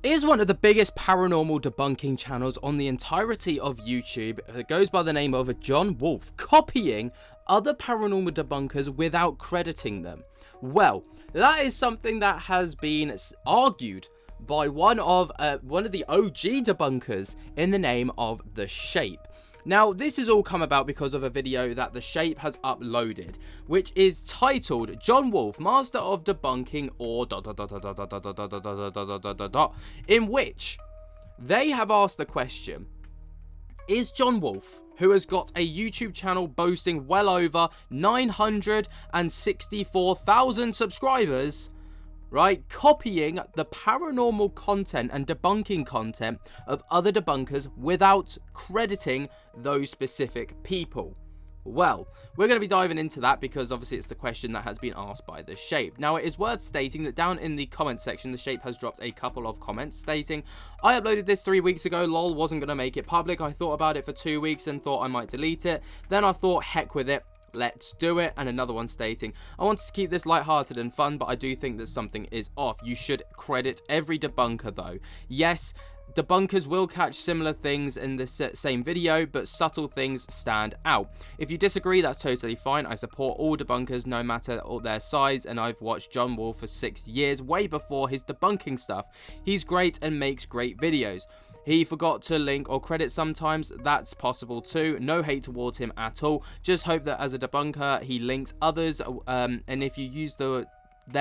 is one of the biggest paranormal debunking channels on the entirety of YouTube. It goes by the name of John Wolfe, copying other paranormal debunkers without crediting them. Well, that is something that has been argued by one of the OG debunkers in the name of The Shape. Now, this has all come about because of a video that The Shape has uploaded, which is titled John Wolfe, Master of Debunking, or ... in which they have asked the question, is John Wolfe, who has got a YouTube channel boasting well over 964,000 subscribers, right, copying the paranormal content and debunking content of other debunkers without crediting those specific people? Well, we're going to be diving into that because obviously it's the question that has been asked by The Shape. Now, it is worth stating that down in the comments section, The Shape has dropped a couple of comments stating, I uploaded this 3 weeks ago, lol, wasn't going to make it public. I thought about it for 2 weeks and thought I might delete it. Then I thought, heck with it, let's do it. And another one stating, I wanted to keep this lighthearted and fun, but I do think that something is off. You should credit every debunker though. Yes, debunkers will catch similar things in the same video, but subtle things stand out. If you disagree, that's totally fine. I support all debunkers no matter their size, and I've watched John Wolfe for 6 years, way before his debunking stuff. He's great and makes great videos. He forgot to link or credit sometimes, that's possible too. No hate towards him at all. Just hope that as a debunker, he links others, and if you use their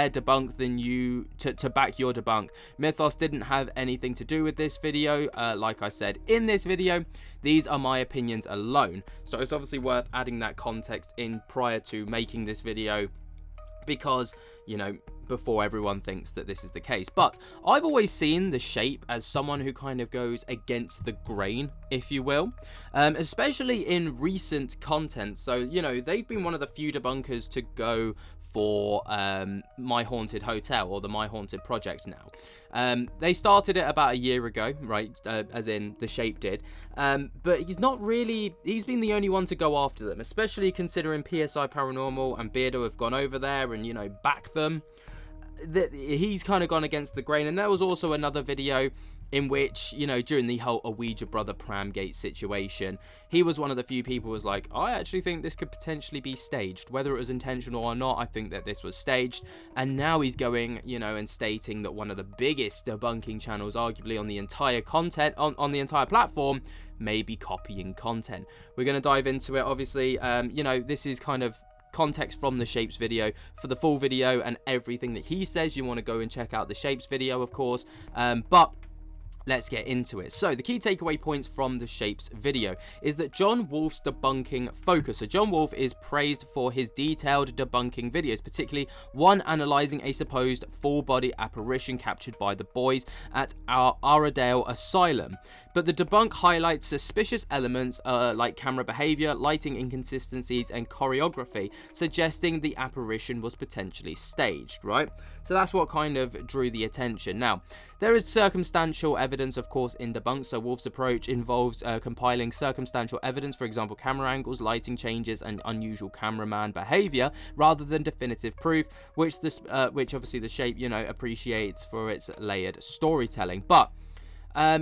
debunk, then you to back your debunk. Mythos didn't have anything to do with this video. Like I said in this video, these are my opinions alone. So it's obviously worth adding that context in prior to making this video, because, you know, before everyone thinks that this is the case. But I've always seen The Shape as someone who kind of goes against the grain, if you will, especially in recent content. So, you know, they've been one of the few debunkers to go for My Haunted Hotel, or the My Haunted Project now. They started it about a year ago, right, as in The Shape did, but he's been the only one to go after them, especially considering PSI Paranormal and Beardo have gone over there and, you know, back them. He's kind of gone against the grain. And there was also another video in which, you know, during the whole Ouija brother Pramgate situation, he was one of the few people who was like, I actually think this could potentially be staged. Whether it was intentional or not, I think that this was staged. And now he's going, you know, and stating that one of the biggest debunking channels, arguably on the entire content, on the entire platform, may be copying content. We're going to dive into it. Obviously, you know, this is kind of context from The Shape's video. For the full video and everything that he says, you want to go and check out The Shape's video, of course, but let's get into it. So the key takeaway points from The Shape's video is that John Wolfe's debunking focus. So John Wolfe is praised for his detailed debunking videos, particularly one analysing a supposed full-body apparition captured by the boys at our Aradale Asylum. But the debunk highlights suspicious elements like camera behaviour, lighting inconsistencies and choreography, suggesting the apparition was potentially staged, right? So that's what kind of drew the attention. Now, there is circumstantial evidence, of course, in debunk. So Wolfe's approach involves compiling circumstantial evidence, for example, camera angles, lighting changes, and unusual cameraman behaviour, rather than definitive proof, which obviously The Shape, you know, appreciates for its layered storytelling. But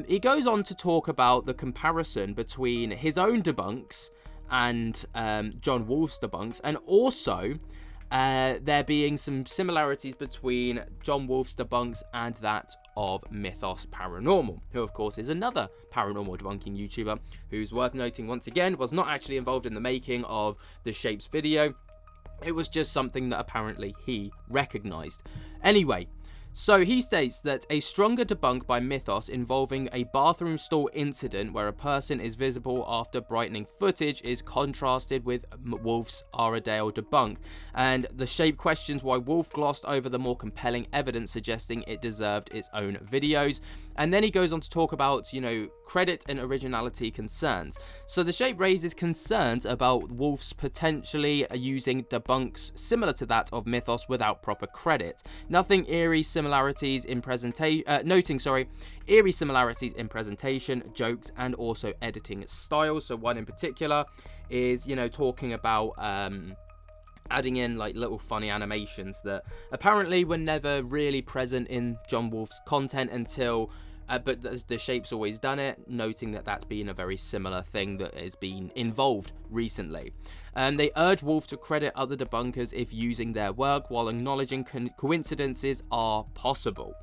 he goes on to talk about the comparison between his own debunks and John Wolfe's debunks, and also there being some similarities between John Wolfe's debunks and that of Mythos Paranormal, who of course is another paranormal debunking YouTuber who's worth noting once again was not actually involved in the making of The Shape's video. It was just something that apparently he recognized. Anyway, so he states that a stronger debunk by Mythos involving a bathroom stall incident where a person is visible after brightening footage is contrasted with Wolfe's Aradale debunk, and The Shape questions why Wolfe glossed over the more compelling evidence, suggesting it deserved its own videos. And then he goes on to talk about, you know, credit and originality concerns. So The Shape raises concerns about Wolfe's potentially using debunks similar to that of Mythos without proper credit. Noting eerie similarities in presentation, jokes, and also editing styles. So one in particular is, you know, talking about adding in like little funny animations that apparently were never really present in John Wolfe's content until but the Shape's always done it, noting that that's been a very similar thing that has been involved recently. They urge Wolfe to credit other debunkers if using their work, while acknowledging coincidences are possible.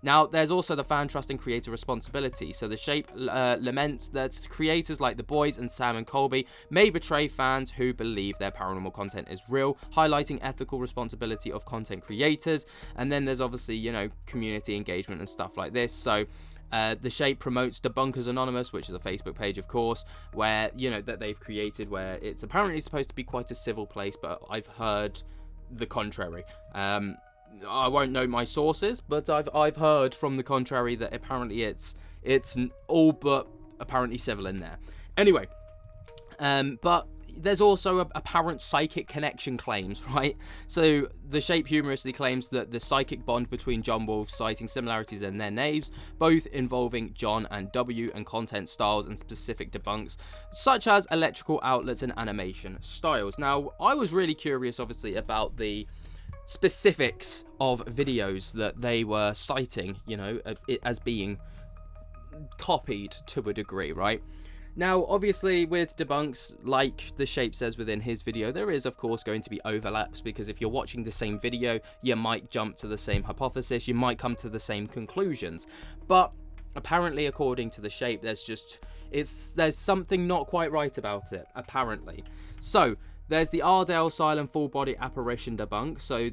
Now, there's also the fan trust and creator responsibility. So the Shape laments that creators like The Boys and Sam and Colby may betray fans who believe their paranormal content is real, highlighting ethical responsibility of content creators. And then there's obviously, you know, community engagement and stuff like this. So the Shape promotes Debunkers Anonymous, which is a Facebook page, of course, where, you know, that they've created, where it's apparently supposed to be quite a civil place, but I've heard the contrary. I won't know my sources, but I've heard from the contrary that apparently it's all but apparently civil in there. Anyway, but there's also apparent psychic connection claims, right? So the Shape humorously claims that the psychic bond between John Wolfe, citing similarities in their names, both involving John and W, and content styles and specific debunks, such as electrical outlets and animation styles. Now, I was really curious, obviously, about the specifics of videos that they were citing, you know, as being copied to a degree, right? Now, obviously, with debunks, like the Shape says within his video, there is, of course, going to be overlaps, because if you're watching the same video, you might jump to the same hypothesis, you might come to the same conclusions. But apparently, according to the Shape, there's something not quite right about it, apparently. So there's the Ardell Asylum full body apparition debunk. So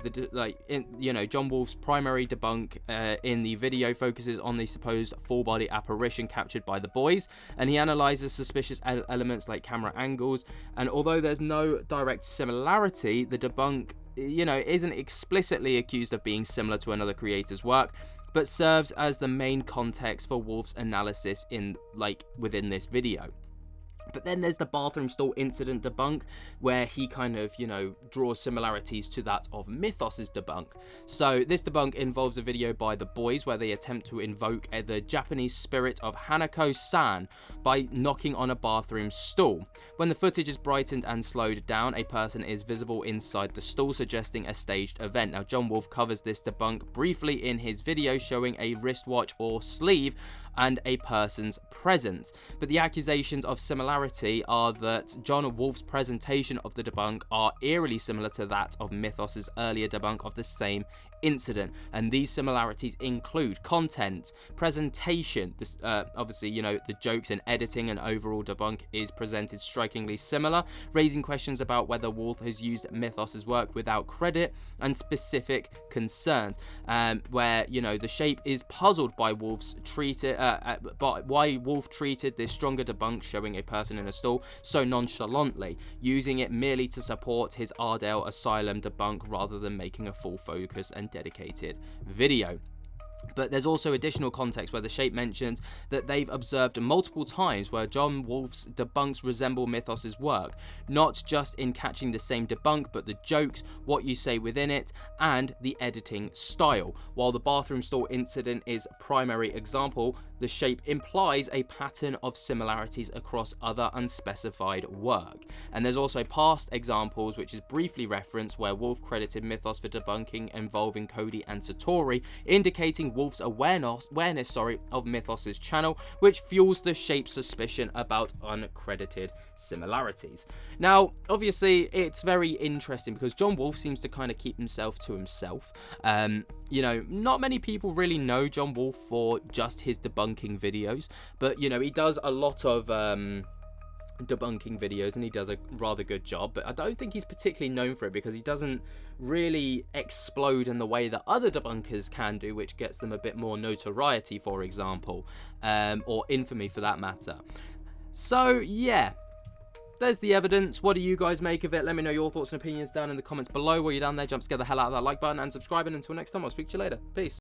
John Wolfe's primary debunk in the video focuses on the supposed full body apparition captured by The Boys, and he analyzes suspicious elements like camera angles. And although there's no direct similarity, the debunk, you know, isn't explicitly accused of being similar to another creator's work, but serves as the main context for Wolfe's analysis within this video. But then there's the bathroom stall incident debunk, where he kind of, you know, draws similarities to that of Mythos's debunk. So this debunk involves a video by The Boys where they attempt to invoke the Japanese spirit of Hanako-san by knocking on a bathroom stall. When the footage is brightened and slowed down, a person is visible inside the stall, suggesting a staged event. Now, John Wolfe covers this debunk briefly in his video, showing a wristwatch or sleeve and a person's presence. But the accusations of similarity are that John Wolfe's presentation of the debunk are eerily similar to that of Mythos's earlier debunk of the same incident, and these similarities include content, presentation, obviously, you know, the jokes and editing, and overall debunk is presented strikingly similar, raising questions about whether Wolfe has used Mythos's work without credit, and specific concerns, where, you know, the Shape is puzzled by why Wolfe treated this stronger debunk, showing a person in a stall, so nonchalantly, using it merely to support his Ardell Asylum debunk rather than making a full focus and dedicated video. But there's also additional context where the Shape mentions that they've observed multiple times where John Wolfe's debunks resemble Mythos's work, not just in catching the same debunk, but the jokes, what you say within it, and the editing style. While the bathroom stall incident is primary example, the Shape implies a pattern of similarities across other unspecified work. And there's also past examples, which is briefly referenced, where Wolfe credited Mythos for debunking involving Cody and Satori, indicating Wolfe's awareness of Mythos's channel, which fuels the Shape's suspicion about uncredited similarities. Now, obviously, it's very interesting because John Wolfe seems to kind of keep himself to himself. You know, not many people really know John Wolfe for just his debunking videos, but, you know, he does a lot of debunking videos and he does a rather good job, but I don't think he's particularly known for it because he doesn't really explode in the way that other debunkers can do, which gets them a bit more notoriety, for example, or infamy for that matter. So yeah, there's the evidence. What do you guys make of it? Let me know your thoughts and opinions down in the comments below. While you're down there, jump to get the hell out of that like button and subscribe, and until next time, I'll speak to you later. Peace.